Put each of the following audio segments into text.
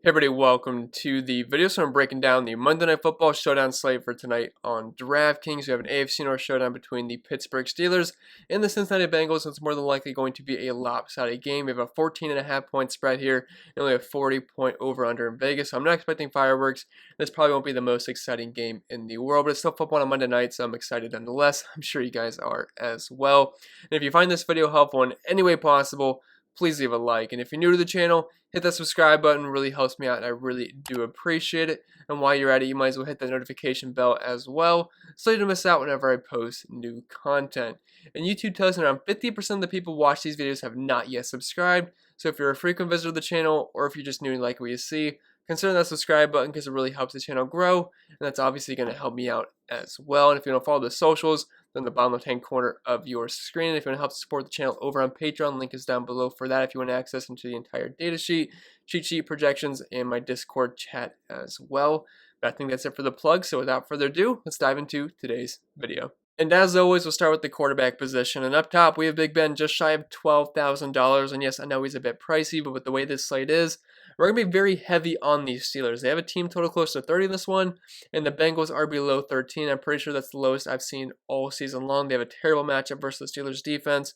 Hey everybody, welcome to the video. So I'm breaking down the Monday Night Football showdown slate for tonight on DraftKings. We have an AFC North showdown between the Pittsburgh Steelers and the Cincinnati Bengals. It's more than likely going to be a lopsided game. We have a 14.5 point spread here and only a 40-point over-under in Vegas. So I'm not expecting fireworks. This probably won't be the most exciting game in the world, but it's still football on Monday night, so I'm excited nonetheless. I'm sure you guys are as well. And if you find this video helpful in any way possible, please leave a like. And if you're new to the channel, hit that subscribe button. It really helps me out, and I really do appreciate it. And while you're at it, you might as well hit that notification bell as well, so you don't miss out whenever I post new content. And YouTube tells me around 50% of the people who watch these videos have not yet subscribed. So if you're a frequent visitor to the channel, or if you're just new and like what you see, consider that subscribe button because it really helps the channel grow, and that's obviously going to help me out as well. And if you want to follow the socials, then the bottom left hand corner of your screen. And if you want to help support the channel over on Patreon, link is down below for that if you want access into the entire data sheet, cheat sheet, projections, and my Discord chat as well. But I think that's it for the plug, so without further ado, let's dive into today's video. And as always, we'll start with the quarterback position. And up top, we have Big Ben just shy of $12,000. And yes, I know he's a bit pricey, but with the way this slate is, we're going to be very heavy on these Steelers. They have a team total close to 30 in this one, and the Bengals are below 13. I'm pretty sure that's the lowest I've seen all season long. They have a terrible matchup versus the Steelers defense.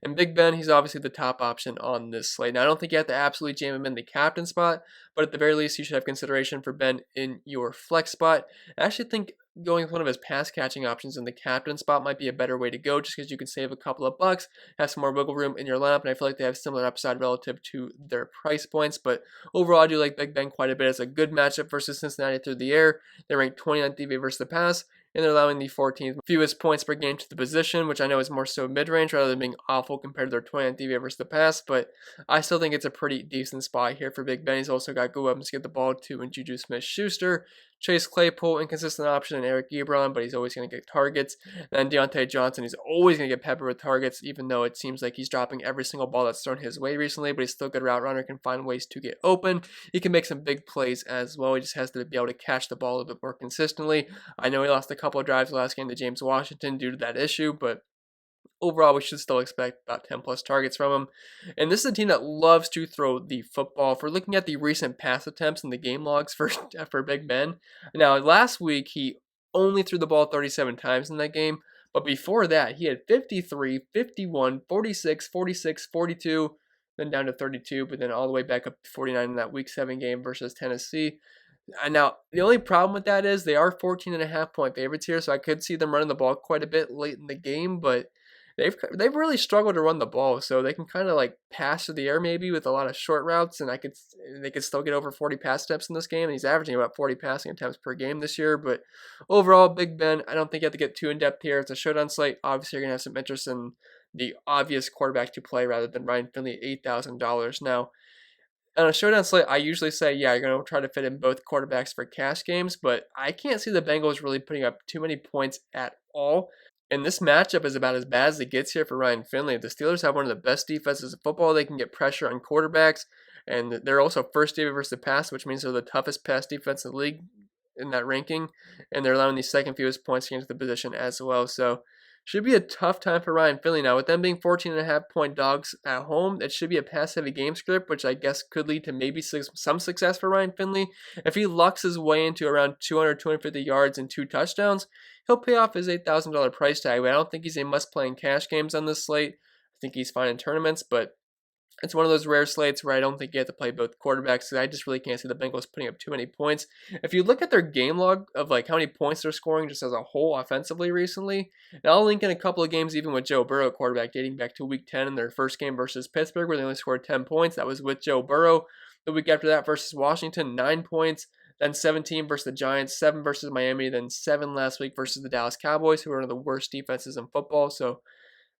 And Big Ben, he's obviously the top option on this slate. Now, I don't think you have to absolutely jam him in the captain spot, but at the very least, you should have consideration for Ben in your flex spot. I actually think going with one of his pass catching options in the captain spot might be a better way to go, just because you can save a couple of bucks, have some more wiggle room in your lineup, and I feel like they have similar upside relative to their price points. But overall, I do like Big Ben quite a bit. It's a good matchup versus Cincinnati through the air. They rank 29th DVOA versus the pass, and they're allowing the 14th fewest points per game to the position, which I know is more so mid-range rather than being awful compared to their 29th DVOA versus the pass, but I still think it's a pretty decent spot here for Big Ben. He's also got good weapons to get the ball to and Juju Smith-Schuster, Chase Claypool, inconsistent option, and Eric Ebron, but he's always going to get targets. And then Deontay Johnson, he's always going to get peppered with targets, even though it seems like he's dropping every single ball that's thrown his way recently, but he's still a good route runner, can find ways to get open. He can make some big plays as well. He just has to be able to catch the ball a little bit more consistently. I know he lost a couple of drives last game to James Washington due to that issue, but overall, we should still expect about 10 plus targets from him. And this is a team that loves to throw the football. If we're looking at the recent pass attempts and the game logs for Big Ben, now last week he only threw the ball 37 times in that game, but before that he had 53, 51, 46, 46, 42, then down to 32, but then all the way back up to 49 in that Week 7 game versus Tennessee. And now, the only problem with that is they are 14.5 point favorites here, so I could see them running the ball quite a bit late in the game, but they've really struggled to run the ball, so they can kind of like pass through the air maybe with a lot of short routes, and they could still get over 40 pass attempts in this game, and he's averaging about 40 passing attempts per game this year. But overall, Big Ben, I don't think you have to get too in-depth here. It's a showdown slate. Obviously, you're going to have some interest in the obvious quarterback to play rather than Ryan Finley at $8,000. Now, on a showdown slate, I usually say, yeah, you're going to try to fit in both quarterbacks for cash games, but I can't see the Bengals really putting up too many points at all. And this matchup is about as bad as it gets here for Ryan Finley. The Steelers have one of the best defenses in football. They can get pressure on quarterbacks, and they're also first DVOA versus the pass, which means they're the toughest pass defense in the league in that ranking, and they're allowing the second fewest points against the position as well. So should be a tough time for Ryan Finley. Now, with them being 14.5 point dogs at home, it should be a pass-heavy game script, which I guess could lead to maybe some success for Ryan Finley. If he lucks his way into around 200, 250 yards and 2 touchdowns, he'll pay off his $8,000 price tag. But I don't think he's a must-play in cash games on this slate. I think he's fine in tournaments, but it's one of those rare slates where I don't think you have to play both quarterbacks, because I just really can't see the Bengals putting up too many points. If you look at their game log of like how many points they're scoring just as a whole offensively recently, and I'll link in a couple of games even with Joe Burrow quarterback dating back to Week 10 in their first game versus Pittsburgh, where they only scored 10 points. That was with Joe Burrow. The week after that versus Washington, 9 points. Then 17 versus the Giants, 7 versus Miami, then 7 last week versus the Dallas Cowboys, who are one of the worst defenses in football. So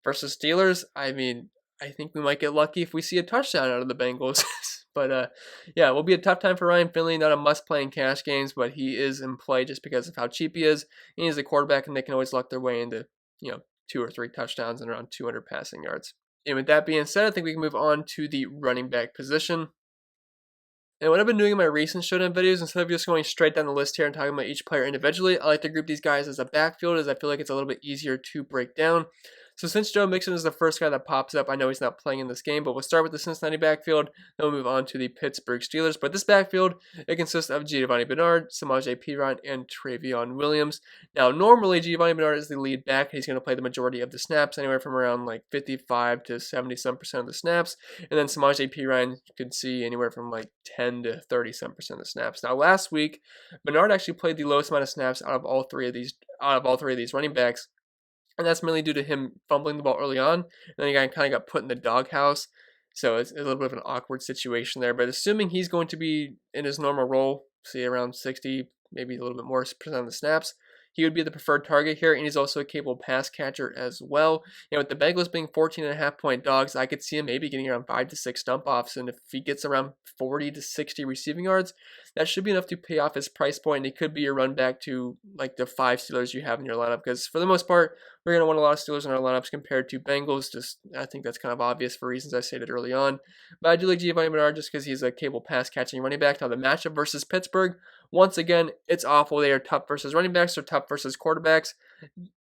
versus Steelers, I mean, I think we might get lucky if we see a touchdown out of the Bengals. But yeah, it will be a tough time for Ryan Finley. Not a must-play in cash games, but he is in play just because of how cheap he is. And he's a quarterback, and they can always luck their way into 2 or 3 touchdowns and around 200 passing yards. And with that being said, I think we can move on to the running back position. And what I've been doing in my recent showdown videos, instead of just going straight down the list here and talking about each player individually, I like to group these guys as a backfield, as I feel like it's a little bit easier to break down. So since Joe Mixon is the first guy that pops up, I know he's not playing in this game, but we'll start with the Cincinnati backfield, then we'll move on to the Pittsburgh Steelers. But this backfield, it consists of Giovanni Bernard, Samaje Perine, and Trayveon Williams. Now, normally Giovanni Bernard is the lead back. He's going to play the majority of the snaps, anywhere from around like 55 to 70% of the snaps. And then Samaje Perine, you could see anywhere from like 10 to 30% of the snaps. Now, last week, Bernard actually played the lowest amount of snaps out of all three of these running backs. And that's mainly due to him fumbling the ball early on, and then he kind of got put in the doghouse. So it's a little bit of an awkward situation there. But assuming he's going to be in his normal role, say around 60, maybe a little bit more percent of the snaps, he would be the preferred target here, and he's also a capable pass catcher as well. With the Bengals being 14.5-point dogs, I could see him maybe getting around 5 to 6 dump offs, and if he gets around 40 to 60 receiving yards, that should be enough to pay off his price point, and he could be a run back to like the 5 Steelers you have in your lineup, because for the most part, we're going to want a lot of Steelers in our lineups compared to Bengals. I think that's kind of obvious for reasons I stated early on. But I do like Giovanni Bernard just because he's a capable pass catching running back. Now the matchup versus Pittsburgh, once again, it's awful. They are tough versus running backs, they're tough versus quarterbacks.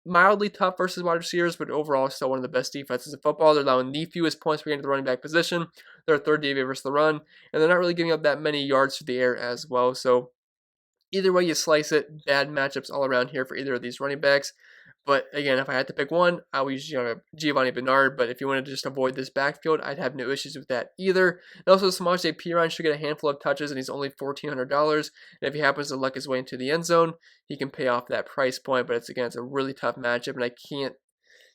Mildly tough versus wide receivers, but overall still one of the best defenses in football. They're allowing the fewest points per game to the running back position. They're third DVA versus the run, and they're not really giving up that many yards through the air as well. So either way you slice it, bad matchups all around here for either of these running backs. But again, if I had to pick one, I would use Giovanni Bernard. But if you wanted to just avoid this backfield, I'd have no issues with that either. And also, Samaje Perine should get a handful of touches, and he's only $1,400. And if he happens to luck his way into the end zone, he can pay off that price point. But it's a really tough matchup, and I can't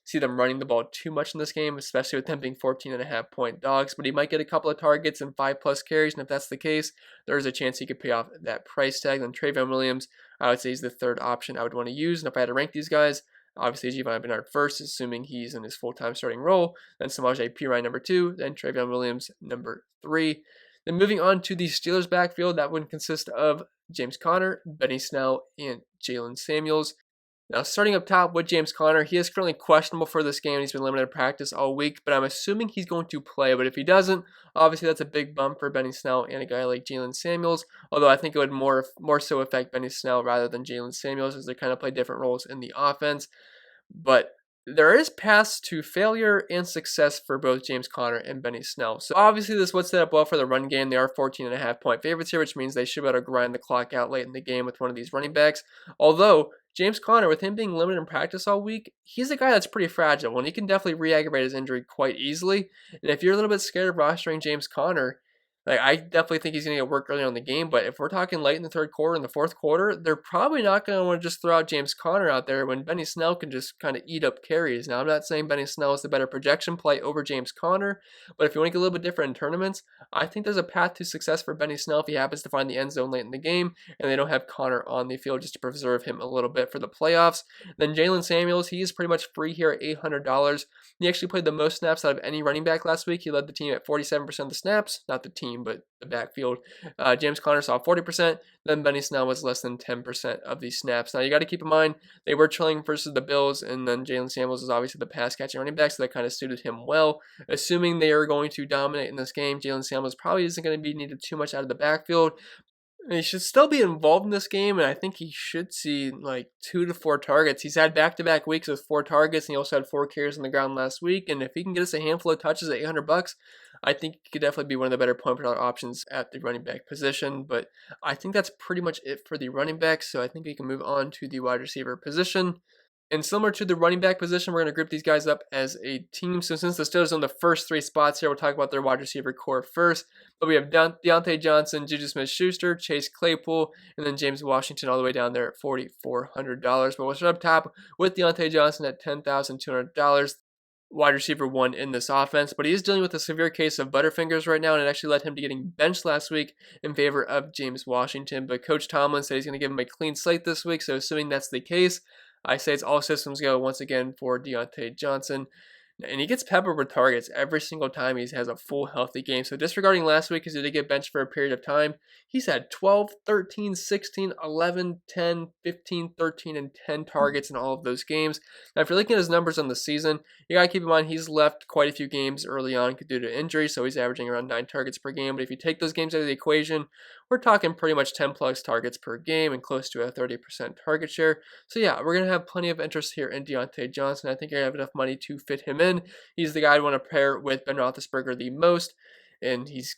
see them running the ball too much in this game, especially with them being 14.5-point dogs. But he might get a couple of targets and 5+ carries, and if that's the case, there's a chance he could pay off that price tag. Then Trayveon Williams, I would say he's the third option I would want to use. And if I had to rank these guys, obviously Giovanni Bernard first, assuming he's in his full-time starting role. Then Samaje Perine number 2. Then Trayveon Williams number 3. Then moving on to the Steelers backfield, that would consist of James Conner, Benny Snell, and Jaylen Samuels. Now, starting up top with James Conner, he is currently questionable for this game. He's been limited to practice all week, but I'm assuming he's going to play. But if he doesn't, obviously that's a big bump for Benny Snell and a guy like Jaylen Samuels, although I think it would more so affect Benny Snell rather than Jaylen Samuels, as they kind of play different roles in the offense. But there is paths to failure and success for both James Conner and Benny Snell. So obviously this would set up well for the run game. They are 14.5-point favorites here, which means they should be able to grind the clock out late in the game with one of these running backs. Although James Conner, with him being limited in practice all week, he's a guy that's pretty fragile, and he can definitely re-aggravate his injury quite easily. And if you're a little bit scared of rostering James Conner, I definitely think he's going to get work early on in the game, but if we're talking late in the third quarter and the fourth quarter, they're probably not going to want to just throw out James Conner out there when Benny Snell can just kind of eat up carries. Now, I'm not saying Benny Snell is the better projection play over James Conner, but if you want to get a little bit different in tournaments, I think there's a path to success for Benny Snell if he happens to find the end zone late in the game and they don't have Conner on the field just to preserve him a little bit for the playoffs. Then Jaylen Samuels, he's pretty much free here at $800. He actually played the most snaps out of any running back last week. He led the team at 47% of the snaps, not the team, but the backfield. James Conner saw 40%, then Benny Snell was less than 10% of these snaps. Now, you got to keep in mind, they were trailing versus the Bills, and then Jaylen Samuels is obviously the pass-catching running back, so that kind of suited him well. Assuming they are going to dominate in this game, Jaylen Samuels probably isn't going to be needed too much out of the backfield. He should still be involved in this game, and I think he should see like 2 to 4 targets. He's had back-to-back weeks with 4 targets, and he also had 4 carries on the ground last week. And if he can get us a handful of touches at $800, I think he could definitely be one of the better point per dollar options at the running back position. But I think that's pretty much it for the running backs, so I think we can move on to the wide receiver position. And similar to the running back position, we're going to group these guys up as a team. So since the Steelers own the first 3 spots here, we'll talk about their wide receiver core first. But we have Diontae Johnson, Juju Smith-Schuster, Chase Claypool, and then James Washington all the way down there at $4,400. But we'll start up top with Diontae Johnson at $10,200. Wide receiver 1 in this offense, but he is dealing with a severe case of butterfingers right now, and it actually led him to getting benched last week in favor of James Washington. But Coach Tomlin said he's going to give him a clean slate this week, so assuming that's the case, I say it's all systems go once again for Diontae Johnson. And he gets peppered with targets every single time he has a full healthy game. So disregarding last week because he did get benched for a period of time, he's had 12, 13, 16, 11, 10, 15, 13, and 10 targets in all of those games. Now, if you're looking at his numbers on the season, you got to keep in mind he's left quite a few games early on due to injury, so he's averaging around 9 targets per game. But if you take those games out of the equation, we're talking pretty much 10 plus targets per game and close to a 30% target share. So yeah, we're going to have plenty of interest here in Diontae Johnson. I think I have enough money to fit him in. He's the guy I'd want to pair with Ben Roethlisberger the most, and he's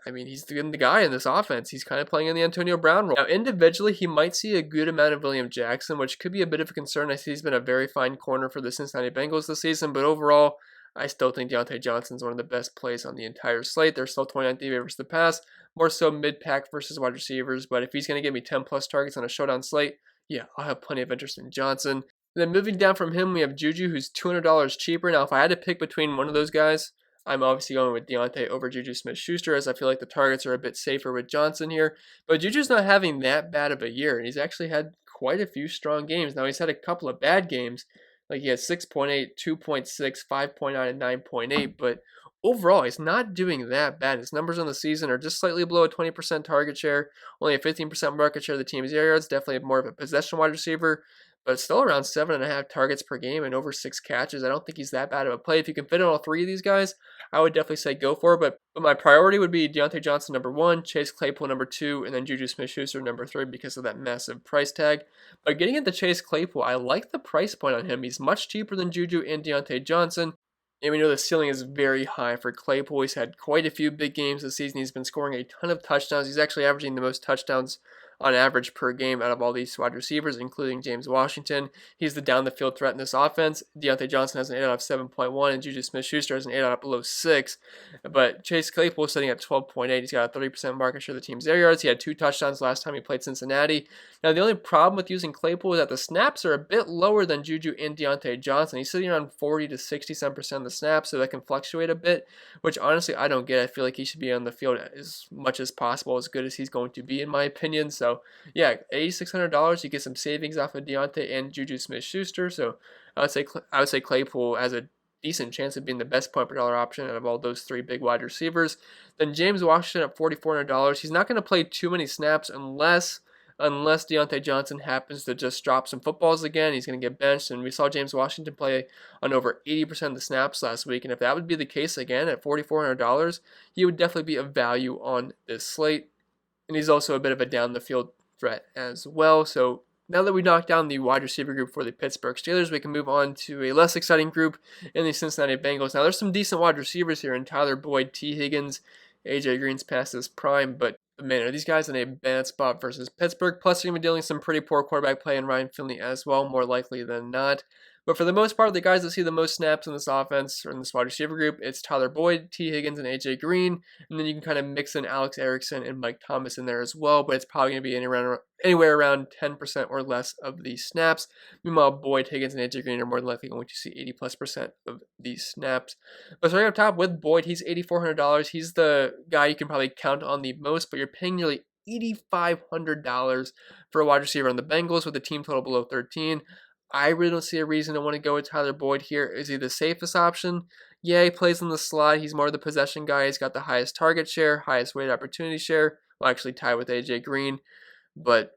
the guy in this offense. He's kind of playing in the Antonio Brown role. Now, individually, he might see a good amount of William Jackson, which could be a bit of a concern. I see he's been a very fine corner for the Cincinnati Bengals this season, but overall, I still think Diontae Johnson's one of the best plays on the entire slate. They're still 29th DVOA versus the pass, more so mid-pack versus wide receivers, but if he's going to give me 10 plus targets on a showdown slate, yeah, I'll have plenty of interest in Johnson. Then moving down from him, we have Juju, who's $200 cheaper. Now, if I had to pick between one of those guys, I'm obviously going with Diontae over Juju Smith-Schuster, as I feel like the targets are a bit safer with Johnson here. But Juju's not having that bad of a year, and he's actually had quite a few strong games. Now, he's had a couple of bad games, like he had 6.8, 2.6, 5.9, and 9.8, but overall, he's not doing that bad. His numbers on the season are just slightly below a 20% target share, only a 15% market share of the team's air yards, definitely more of a possession wide receiver, but still around 7.5 targets per game and over 6 catches. I don't think he's that bad of a play. If you can fit in all three of these guys, I would definitely say go for it, but my priority would be Diontae Johnson number 1, Chase Claypool number 2, and then Juju Smith-Schuster number 3 because of that massive price tag. But getting into Chase Claypool, I like the price point on him. He's much cheaper than Juju and Diontae Johnson. And we know the ceiling is very high for Claypool. He's had quite a few big games this season. He's been scoring a ton of touchdowns. He's actually averaging the most touchdowns on average per game out of all these wide receivers, including James Washington. He's the down the field threat in this offense. Diontae Johnson has an 8 out of 7.1, and Juju Smith-Schuster has an 8 out of below 6. But Chase Claypool is sitting at 12.8. He's got a 30% market share of the team's air yards. He had 2 touchdowns last time he played Cincinnati. Now, the only problem with using Claypool is that the snaps are a bit lower than Juju and Diontae Johnson. He's sitting around 40 to 67% of the snaps, so that can fluctuate a bit, which honestly I don't get. I feel like he should be on the field as much as possible, as good as he's going to be, in my opinion. So, yeah, $8,600, you get some savings off of Diontae and Juju Smith-Schuster. So, I would say Claypool has a decent chance of being the best point per dollar option out of all those 3 big wide receivers. Then James Washington at $4,400. He's not going to play too many snaps unless Diontae Johnson happens to just drop some footballs again. He's going to get benched, and we saw James Washington play on over 80% of the snaps last week, and if that would be the case again at $4,400, he would definitely be of value on this slate, and he's also a bit of a down-the-field threat as well. So now that we knocked down the wide receiver group for the Pittsburgh Steelers, we can move on to a less exciting group in the Cincinnati Bengals. Now, there's some decent wide receivers here in Tyler Boyd, T. Higgins, AJ Green's past his prime, but man, are these guys in a bad spot versus Pittsburgh? Plus, you're going to be dealing with some pretty poor quarterback play in Ryan Finley as well, more likely than not. But for the most part, the guys that see the most snaps in this offense or in this wide receiver group, it's Tyler Boyd, T. Higgins, and AJ Green. And then you can kind of mix in Alex Erickson and Mike Thomas in there as well, but it's probably going to be anywhere around 10% or less of these snaps. Meanwhile, Boyd, Higgins, and AJ Green are more than likely going to see 80+% of these snaps. But starting up top with Boyd, he's $8,400. He's the guy you can probably count on the most, but you're paying nearly $8,500 for a wide receiver on the Bengals with a team total below 13. I really don't see a reason to want to go with Tyler Boyd here. Is he the safest option? Yeah, he plays on the slide. He's more of the possession guy. He's got the highest target share, highest weighted opportunity share. Well, actually tied with AJ Green. But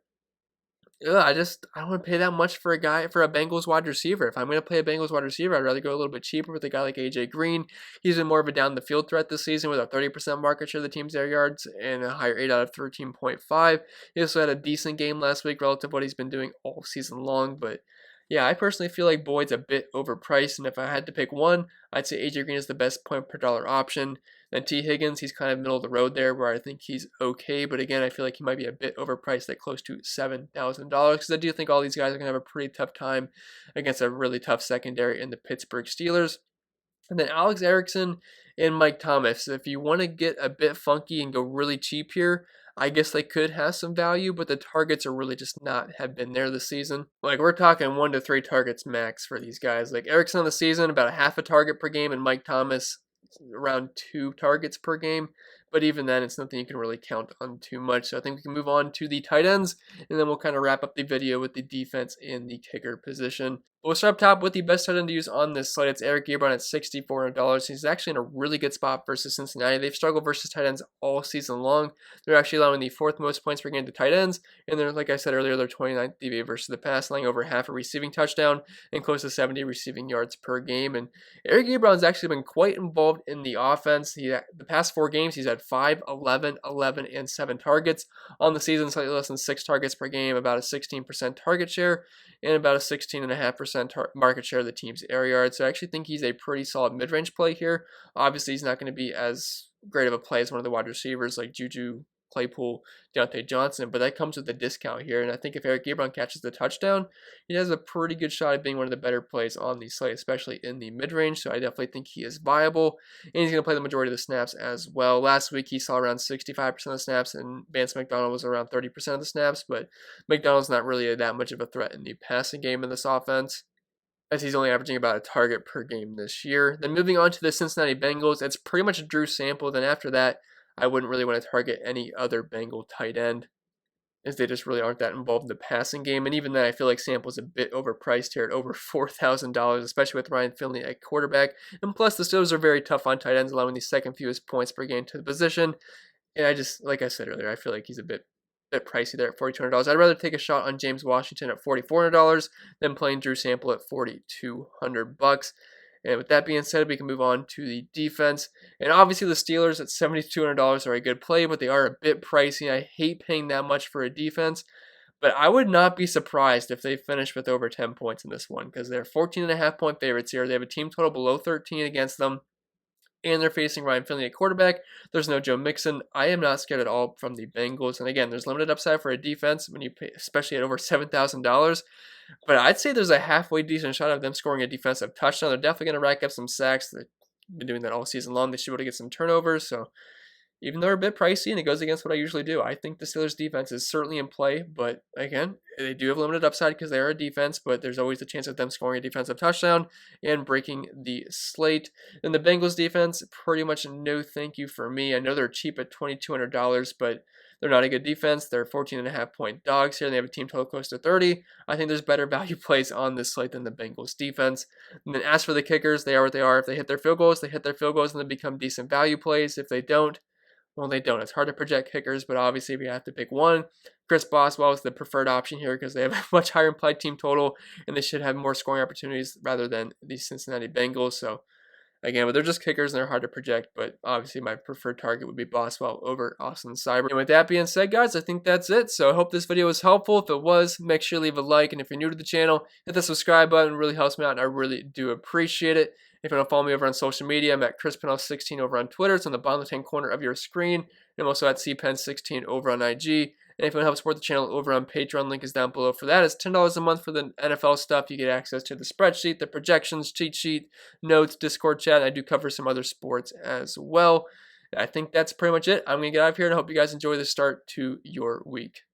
I don't want to pay that much for a Bengals wide receiver. If I'm going to play a Bengals wide receiver, I'd rather go a little bit cheaper with a guy like AJ Green. He's been more of a down the field threat this season with a 30% market share of the team's air yards and a higher 8 out of 13.5. He also had a decent game last week relative to what he's been doing all season long, but yeah, I personally feel like Boyd's a bit overpriced, and if I had to pick one, I'd say AJ Green is the best point per dollar option. Then T. Higgins, he's kind of middle of the road there, where I think he's okay, but again, I feel like he might be a bit overpriced at close to $7,000, because I do think all these guys are going to have a pretty tough time against a really tough secondary in the Pittsburgh Steelers. And then Alex Erickson and Mike Thomas. If you want to get a bit funky and go really cheap here, I guess they could have some value, but the targets are really just not have been there this season. Like, we're talking 1 to 3 targets max for these guys. Like, Erickson on the season, about a half a target per game, and Mike Thomas around 2 targets per game. But even then, it's nothing you can really count on too much. So I think we can move on to the tight ends, and then we'll kind of wrap up the video with the defense in the kicker position. But we'll start up top with the best tight end to use on this slate. It's Eric Ebron at $6,400. He's actually in a really good spot versus Cincinnati. They've struggled versus tight ends all season long. They're actually allowing the 4th most points per game to tight ends, and they're, like I said earlier, they're 29th DVA versus the pass, allowing over half a receiving touchdown and close to 70 receiving yards per game. And Eric Ebron's actually been quite involved in the offense. The past 4 games, he's had 5, 11, 11, and 7 targets. On the season, slightly less than 6 targets per game, about a 16% target share, and about a 16.5% market share of the team's air yards. So I actually think he's a pretty solid mid-range play here. Obviously, he's not going to be as great of a play as one of the wide receivers like Juju, Claypool, Deontay Johnson, but that comes with a discount here. And I think if Eric Ebron catches the touchdown, he has a pretty good shot at being one of the better plays on the slate, especially in the mid-range. So I definitely think he is viable, and he's going to play the majority of the snaps as well. Last week, he saw around 65% of the snaps, and Vance McDonald was around 30% of the snaps, but McDonald's not really that much of a threat in the passing game in this offense, as he's only averaging about a target per game this year. Then moving on to the Cincinnati Bengals, it's pretty much Drew Sample. Then after that, I wouldn't really want to target any other Bengal tight end, as they just really aren't that involved in the passing game. And even then, I feel like Sample's a bit overpriced here at over $4,000, especially with Ryan Finley at quarterback. And plus, the Steelers are very tough on tight ends, allowing the 2nd fewest points per game to the position. And I just, like I said earlier, I feel like he's a bit pricey there at $4,200. I'd rather take a shot on James Washington at $4,400 than playing Drew Sample at $4,200. And with that being said, we can move on to the defense. And obviously the Steelers at $7,200 are a good play, but they are a bit pricey. I hate paying that much for a defense, but I would not be surprised if they finish with over 10 points in this one, because they're 14.5-point favorites here. They have a team total below 13 against them, and they're facing Ryan Finley at quarterback. There's no Joe Mixon. I am not scared at all from the Bengals. And again, there's limited upside for a defense when you pay, especially at over $7,000. But I'd say there's a halfway decent shot of them scoring a defensive touchdown. They're definitely going to rack up some sacks. They've been doing that all season long. They should be able to get some turnovers. So even though they're a bit pricey and it goes against what I usually do, I think the Steelers defense is certainly in play. But again, they do have limited upside because they are a defense, but there's always the chance of them scoring a defensive touchdown and breaking the slate. And the Bengals defense, pretty much no thank you for me. I know they're cheap at $2,200, but they're not a good defense. They're 14.5-point dogs here. They have a team total close to 30. I think there's better value plays on this slate than the Bengals defense. And then as for the kickers, they are what they are. If they hit their field goals, they hit their field goals and they become decent value plays. If they don't, well, they don't. It's hard to project kickers, but obviously if you have to pick one, Chris Boswell is the preferred option here because they have a much higher implied team total and they should have more scoring opportunities rather than the Cincinnati Bengals. So again, but they're just kickers and they're hard to project, but obviously my preferred target would be Boswell over Austin Seibert. And with that being said, guys, I think that's it. So I hope this video was helpful. If it was, make sure to leave a like, and if you're new to the channel, hit the subscribe button. It really helps me out and I really do appreciate it. If you want to follow me over on social media, I'm at ChrisPennell16 over on Twitter. It's on the bottom left-hand corner of your screen. And I'm also at CPenn16 over on IG. And if you want to help support the channel over on Patreon, link is down below for that. It's $10 a month for the NFL stuff. You get access to the spreadsheet, the projections, cheat sheet, notes, Discord chat. And I do cover some other sports as well. I think that's pretty much it. I'm going to get out of here and I hope you guys enjoy the start to your week.